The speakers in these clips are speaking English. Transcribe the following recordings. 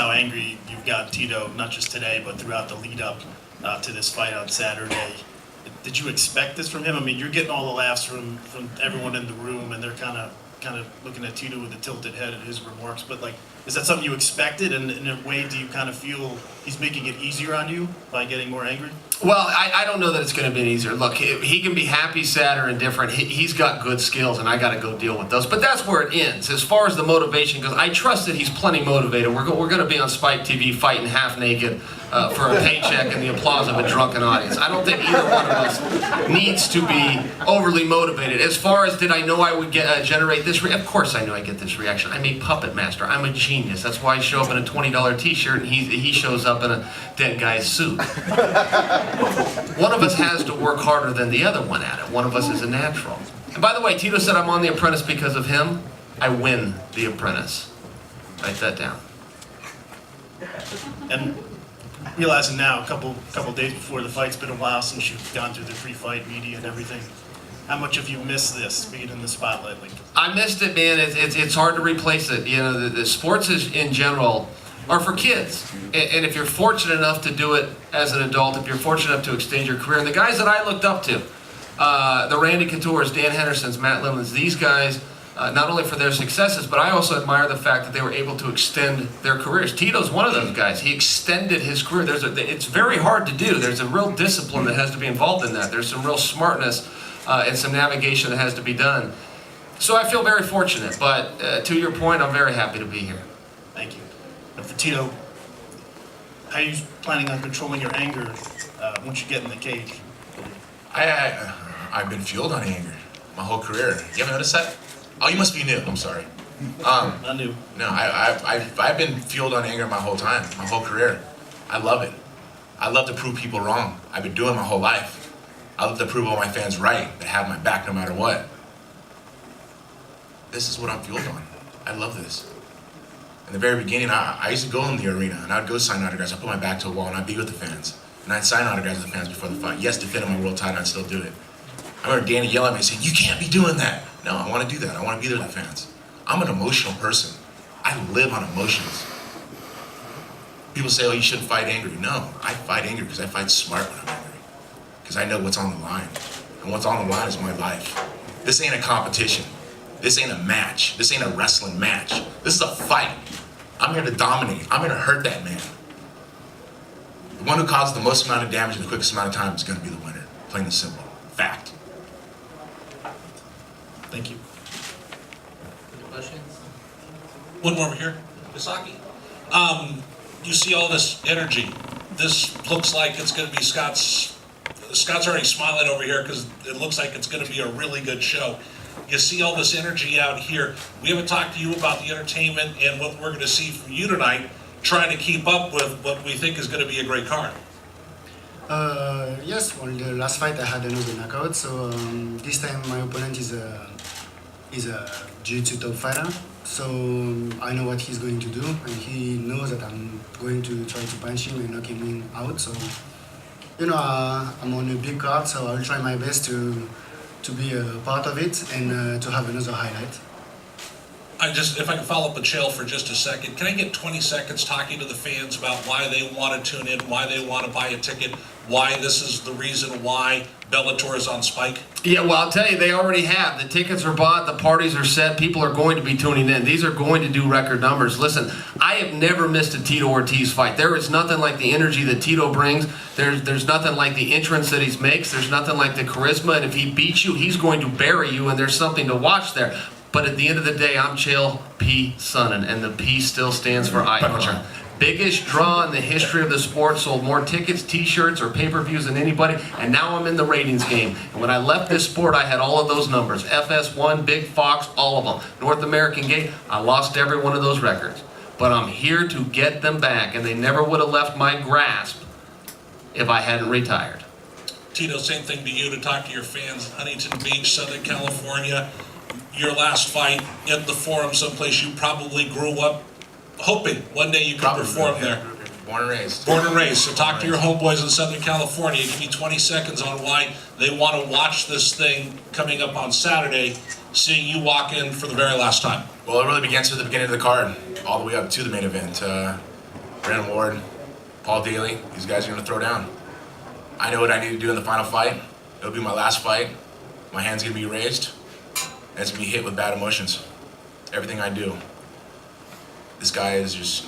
how angry you've got Tito, not just today, but throughout the lead up to this fight on Saturday. Did you expect this from him? I mean, you're getting all the laughs from everyone in the room, and they're kind of looking at Tito with a tilted head at his remarks. But like, is that something you expected? And in a way, do you kind of feel he's making it easier on you by getting more angry? Well, I don't know that it's going to be easier. Look, he can be happy, sad, or indifferent. He's got good skills, and I got to go deal with those. But that's where it ends. As far as the motivation goes, I trust that he's plenty motivated. We're going to be on Spike TV fighting half naked for a paycheck and the applause of a drunken audience. I don't think either one of us needs to be overly motivated. As far as did I know I would generate this? Of course I knew I'd get this reaction. I'm a puppet master. I'm a genius. That's why I show up in a $20 t-shirt and he shows up in a dead guy's suit. One of us has to work harder than the other one at it. One of us is a natural. And by the way, Tito said I'm on The Apprentice because of him. I win The Apprentice. Write that down. And realizing now, a couple days before the fight, it's been a while since you've gone through the pre-fight media and everything. How much have you missed this, being in the spotlight? Like, I missed it, man. It's hard to replace it. You know, the sports in general are for kids. And if you're fortunate enough to do it as an adult, if you're fortunate enough to extend your career, and the guys that I looked up to, the Randy Couture's, Dan Henderson's, Matt Lemons, these guys, not only for their successes, but I also admire the fact that they were able to extend their careers. Tito's one of those guys. He extended his career. It's very hard to do. There's a real discipline that has to be involved in that. There's some real smartness and some navigation that has to be done. So I feel very fortunate, but to your point, I'm very happy to be here. Thank you. And for Tito, how are you planning on controlling your anger once you get in the cage? I've been fueled on anger my whole career. You haven't noticed that? Oh, you must be new. I'm sorry. Not new. No, I've been fueled on anger my whole time, my whole career. I love it. I love to prove people wrong. I've been doing it my whole life. I love to prove all my fans right, that have my back no matter what. This is what I'm fueled on. I love this. In the very beginning, I used to go in the arena and I'd go sign autographs. I'd put my back to a wall and I'd be with the fans. And I'd sign autographs with the fans before the fight. Yes, defending my world title, I'd still do it. I remember Danny yelling at me saying, "You can't be doing that." No, I want to do that. I want to be there with the fans. I'm an emotional person. I live on emotions. People say, "Oh, you shouldn't fight angry." No, I fight angry because I fight smart when I'm angry. Because I know what's on the line. And what's on the line is my life. This ain't a competition. This ain't a match. This ain't a wrestling match. This is a fight. I'm here to dominate. I'm here to hurt that man. The one who causes the most amount of damage in the quickest amount of time is going to be the winner. Plain and simple. Fact. Thank you. Any questions? One more over here. Misaki. You see all this energy. This looks like it's going to be Scott's already smiling over here because it looks like it's going to be a really good show. You see all this energy out here. We haven't talked to you about the entertainment and what we're going to see from you tonight, trying to keep up with what we think is going to be a great card. Yes, well, the last fight I had another knockout, so this time my opponent is a jiu-jitsu top fighter, so I know what he's going to do, and he knows that I'm going to try to punch him and knock him out, so, you know, I'm on a big card, so I'll try my best to be a part of it and to have another highlight. If I can follow up with Chael for just a second, can I get 20 seconds talking to the fans about why they want to tune in, why they want to buy a ticket, why this is the reason why Bellator is on Spike? Yeah, well, I'll tell you, they already have. The tickets are bought, the parties are set, people are going to be tuning in. These are going to do record numbers. Listen, I have never missed a Tito Ortiz fight. There is nothing like the energy that Tito brings. There's nothing like the entrance that he makes. There's nothing like the charisma, and if he beats you, he's going to bury you, and there's something to watch there. But at the end of the day, I'm Chael P. Sonnen, and the P still stands for icon. Biggest draw in the history of the sport, sold more tickets, t-shirts, or pay-per-views than anybody, and now I'm in the ratings game. And when I left this sport, I had all of those numbers. FS1, Big Fox, all of them. North American Gate, I lost every one of those records. But I'm here to get them back, and they never would have left my grasp if I hadn't retired. Tito, same thing to you, to talk to your fans. Huntington Beach, Southern California. Your last fight in the Forum, someplace you probably grew up hoping one day you could perform there. Born and raised. Born and raised. So talk to your homeboys in Southern California. Give me 20 seconds on why they want to watch this thing coming up on Saturday, seeing you walk in for the very last time. Well, it really begins at the beginning of the card, all the way up to the main event. Brandon Ward, Paul Daly, these guys are gonna throw down. I know what I need to do in the final fight. It'll be my last fight. My hand's gonna be raised, and it's gonna be hit with bad emotions. Everything I do. This guy is just,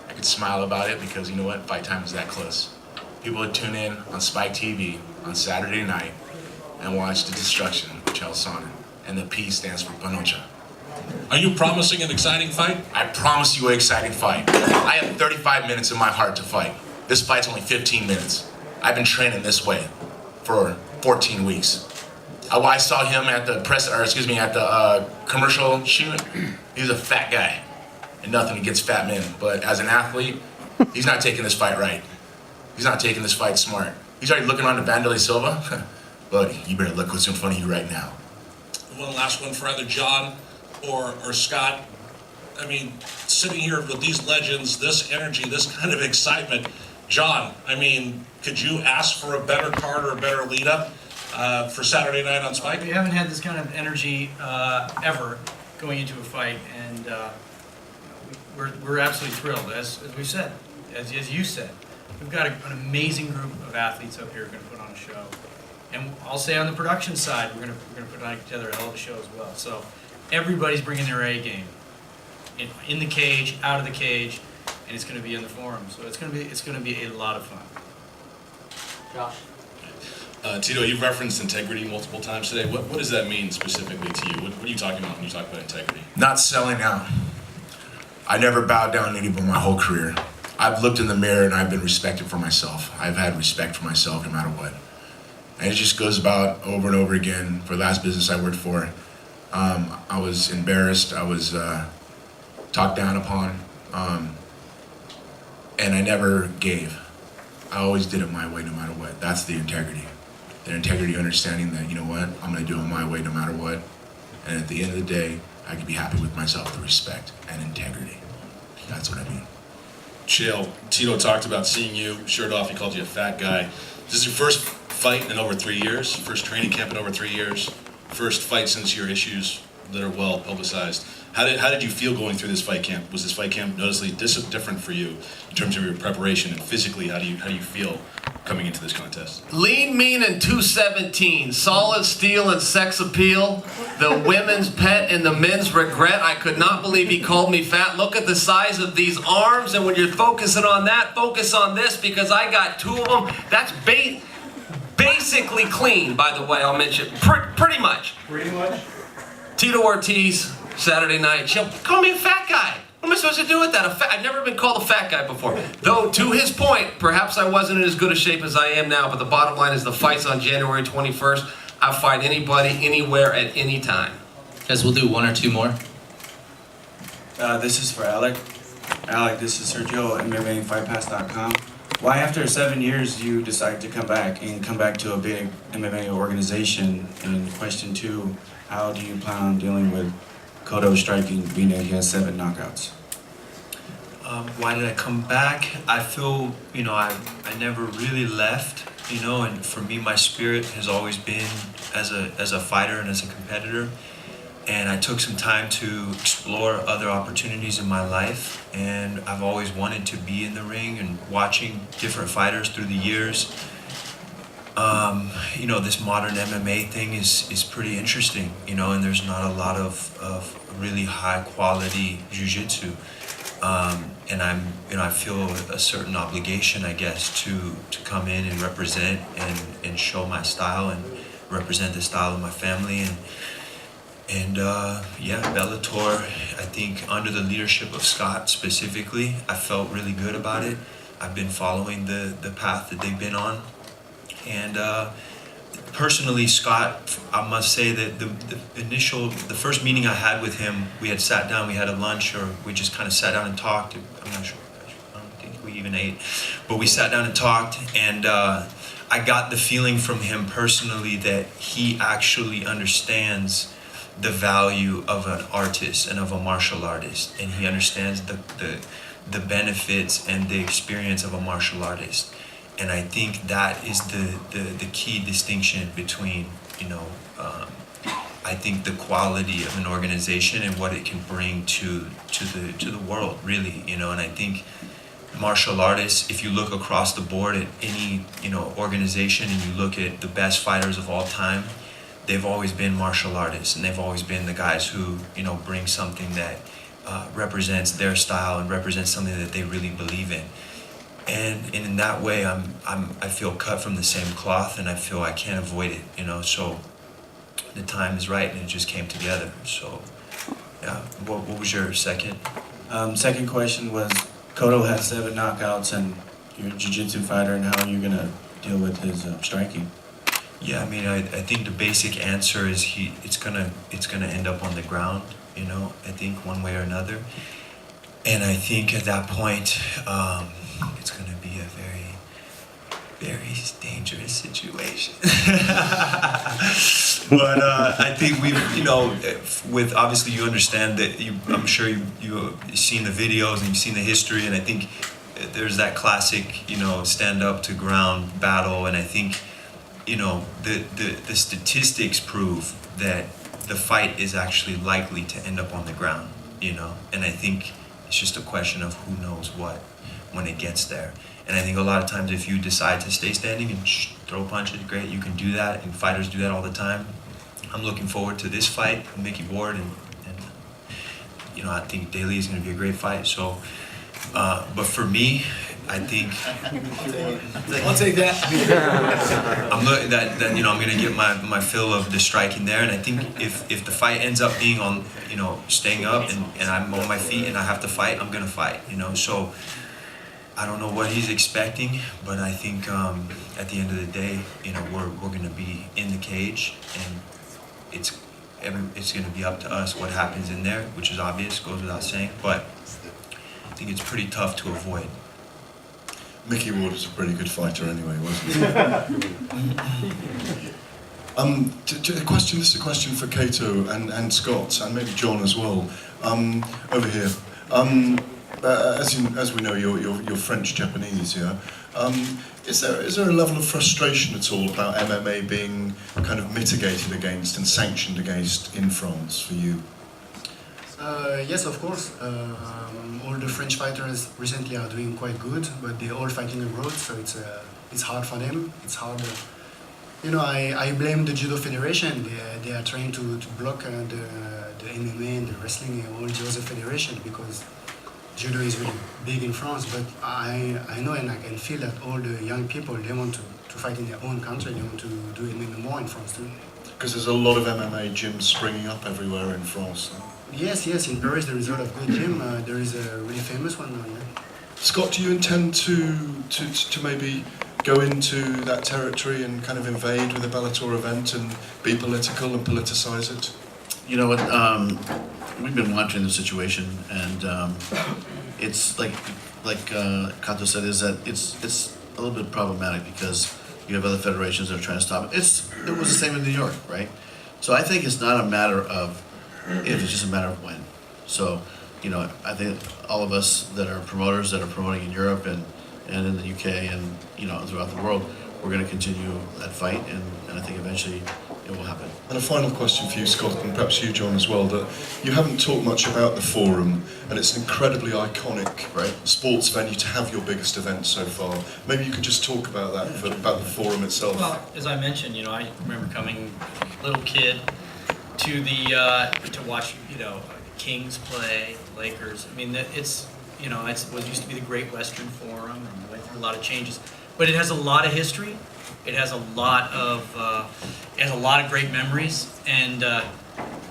I could smile about it because you know what? Fight time is that close. People would tune in on Spike TV on Saturday night and watch the destruction of Chael Sonnen. And the P stands for Panocha. Are you promising an exciting fight? I promise you an exciting fight. I have 35 minutes in my heart to fight. This fight's only 15 minutes. I've been training this way for 14 weeks. I saw him at the commercial shoot. He's a fat guy, and nothing against fat men. But as an athlete, he's not taking this fight right. He's not taking this fight smart. He's already looking on to Vanderlei Silva. Buddy, you better look what's in front of you right now. One last one for either John or Scott. I mean, sitting here with these legends, this energy, this kind of excitement. John, I mean, could you ask for a better card or a better lead up for Saturday night on Spike? We haven't had this kind of energy ever going into a fight, and we're absolutely thrilled. As we said, as you said, we've got an amazing group of athletes up here who are going to put on a show. And I'll say on the production side, we're gonna put together a hell of a show as well. So everybody's bringing their A game in the cage, out of the cage, and it's gonna be in the forum. So it's gonna be a lot of fun. Josh? Tito, you've referenced integrity multiple times today. What does that mean specifically to you? What are you talking about when you talk about integrity? Not selling out. I never bowed down to anybody my whole career. I've looked in the mirror and I've been respected for myself. I've had respect for myself no matter what. And it just goes about over and over again. For the last business I worked for, I was embarrassed. I was talked down upon, and I never gave. I always did it my way no matter what. That's the integrity. The integrity understanding that, you know what, I'm gonna do it my way no matter what. And at the end of the day, I can be happy with myself, the respect and integrity. That's what I mean. Chael, Tito talked about seeing you shirt off. He called you a fat guy. This is your first fight in over 3 years, first training camp in over 3 years, first fight since your issues that are well publicized. How did you feel going through this fight camp? Was this fight camp noticeably different for you in terms of your preparation, and physically, how do you feel coming into this contest? Lean, mean, and 217. Solid steel and sex appeal. The women's pet and the men's regret. I could not believe he called me fat. Look at the size of these arms, and when you're focusing on that, focus on this, because I got 2 of them. That's basically clean, by the way, I'll mention. Pretty much. Pretty much. Tito Ortiz, Saturday night. She'll call me a fat guy. What am I supposed to do with that? I've never been called a fat guy before. Though, to his point, perhaps I wasn't in as good a shape as I am now, but the bottom line is the fight's on January 21st. I'll fight anybody, anywhere, at any time. Guys, we'll do 1 or 2 more. This is for Alec. Alec, this is Sergio, MMA FightPass.com. Why, after 7 years, you decide to come back to a big MMA organization? And question 2, how do you plan on dealing with Cotto striking, being that he has 7 knockouts? Why did I come back? I feel, I never really left, and for me, my spirit has always been as a fighter and as a competitor. And I took some time to explore other opportunities in my life, and I've always wanted to be in the ring and watching different fighters through the years. This modern MMA thing is pretty interesting, and there's not a lot of really high quality jiu-jitsu. And I feel a certain obligation, I guess, to come in and represent and show my style and represent the style of my family. And Bellator, I think under the leadership of Scott specifically, I felt really good about it. I've been following the path that they've been on. And personally, Scott, I must say that the first meeting I had with him, we had sat down, we had a lunch, or we just kind of sat down and talked. I'm not sure, I don't think we even ate. But we sat down and talked, and I got the feeling from him personally that he actually understands the value of an artist and of a martial artist, and he understands the benefits and the experience of a martial artist. And I think that is the key distinction between I think the quality of an organization and what it can bring to the world, really, and I think martial artists, if you look across the board at any, you know, organization and you look at the best fighters of all time, they've always been martial artists, and they've always been the guys who, you know, bring something that represents their style and represents something that they really believe in. And in that way, I feel cut from the same cloth, and I feel I can't avoid it, you know. So the time is right, and it just came together. So yeah, what was your second? Second question was, Cotto has 7 knockouts, and you're a jiu-jitsu fighter, and how are you gonna deal with his striking? Yeah, I mean, I think the basic answer is it's gonna end up on the ground, you know. I think one way or another, and I think at that point, it's gonna be a very, very dangerous situation. But I think we've, you know, with obviously you understand that I'm sure you've seen the videos and you've seen the history, and I think there's that classic, you know, stand up to ground battle, and I think, you know, the statistics prove that the fight is actually likely to end up on the ground, you know, and I think it's just a question of who knows what when it gets there. And I think a lot of times if you decide to stay standing and throw punches, great, you can do that, and fighters do that all the time. I'm looking forward to this fight, Mickey Ward, and you know, I think Daly is going to be a great fight. So, but for me, I think I'll take that. I'm looking that you know, I'm going to get my fill of the striking there, and I think if the fight ends up being on, you know, staying up and I'm on my feet and I have to fight, I'm going to fight, you know. So I don't know what he's expecting, but I think at the end of the day, you know, we're going to be in the cage, and it's going to be up to us what happens in there, which is obvious, goes without saying, but I think it's pretty tough to avoid. Mickey Ward was a pretty good fighter anyway, wasn't he? This is a question for Cato and Scott, and maybe John as well. Over here. As we know, you're French Japanese, yeah. Is there a level of frustration at all about MMA being kind of mitigated against and sanctioned against in France for you? Yes, of course. All the French fighters recently are doing quite good, but they're all fighting abroad, so it's hard for them. It's hard. You know, I blame the Judo Federation. They are trying to block the MMA and the wrestling and all the other federations, because Judo is really big in France. But I know and I can feel that all the young people, they want to fight in their own country. They want to do MMA more in France too. Because there's a lot of MMA gyms springing up everywhere in France. Yes, in Paris there is a lot of good gym. There is a really famous one now, yeah. Scott, do you intend to maybe go into that territory and kind of invade with a Bellator event and be political and politicize it? You know what? We've been watching the situation, and it's like Kato said, is that it's a little bit problematic because you have other federations that are trying to stop it. It was the same in New York, right? So I think it's not a matter of if, it's just a matter of when. So, you know, I think all of us that are promoters that are promoting in Europe and in the UK and, you know, throughout the world, we're going to continue that fight, and I think eventually it will happen. And a final question for you, Scott, and perhaps you, John, as well, that you haven't talked much about the Forum, and it's an incredibly iconic sports venue to have your biggest event so far. Maybe you could just talk about that, about the Forum itself. Well, as I mentioned, you know, I remember coming little kid to the to watch, you know, Kings play, Lakers. I mean, it's, you know, it used to be the Great Western Forum, and went through a lot of changes, but it has a lot of history. It has a lot of great memories, and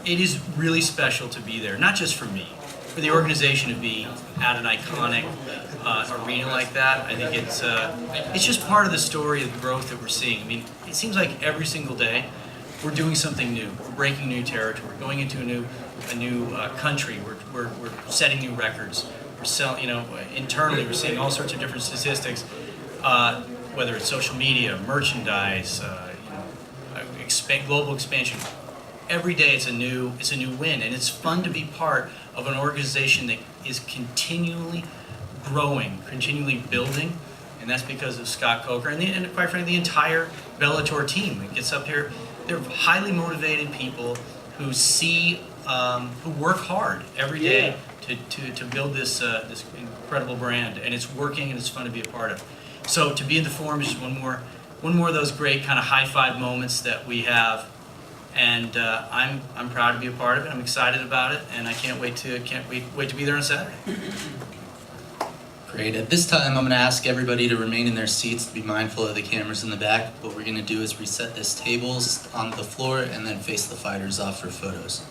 it is really special to be there. Not just for me, for the organization to be at an iconic arena like that. I think it's just part of the story of the growth that we're seeing. I mean, it seems like every single day we're doing something new. We're breaking new territory, going into a new country. We're setting new records. We're selling, you know, internally we're seeing all sorts of different statistics. Whether it's social media, merchandise, global expansion. Every day it's a new win, and it's fun to be part of an organization that is continually growing, continually building, and that's because of Scott Coker and quite frankly the entire Bellator team that gets up here. They're highly motivated people who see who work hard every day to build this this incredible brand, and it's working and it's fun to be a part of. So to be in the forum is just one more of those great kind of high five moments that we have, and I'm proud to be a part of it. I'm excited about it, and I can't wait to be there on Saturday. Great. At this time, I'm going to ask everybody to remain in their seats, to be mindful of the cameras in the back. What we're going to do is reset this tables on the floor and then face the fighters off for photos.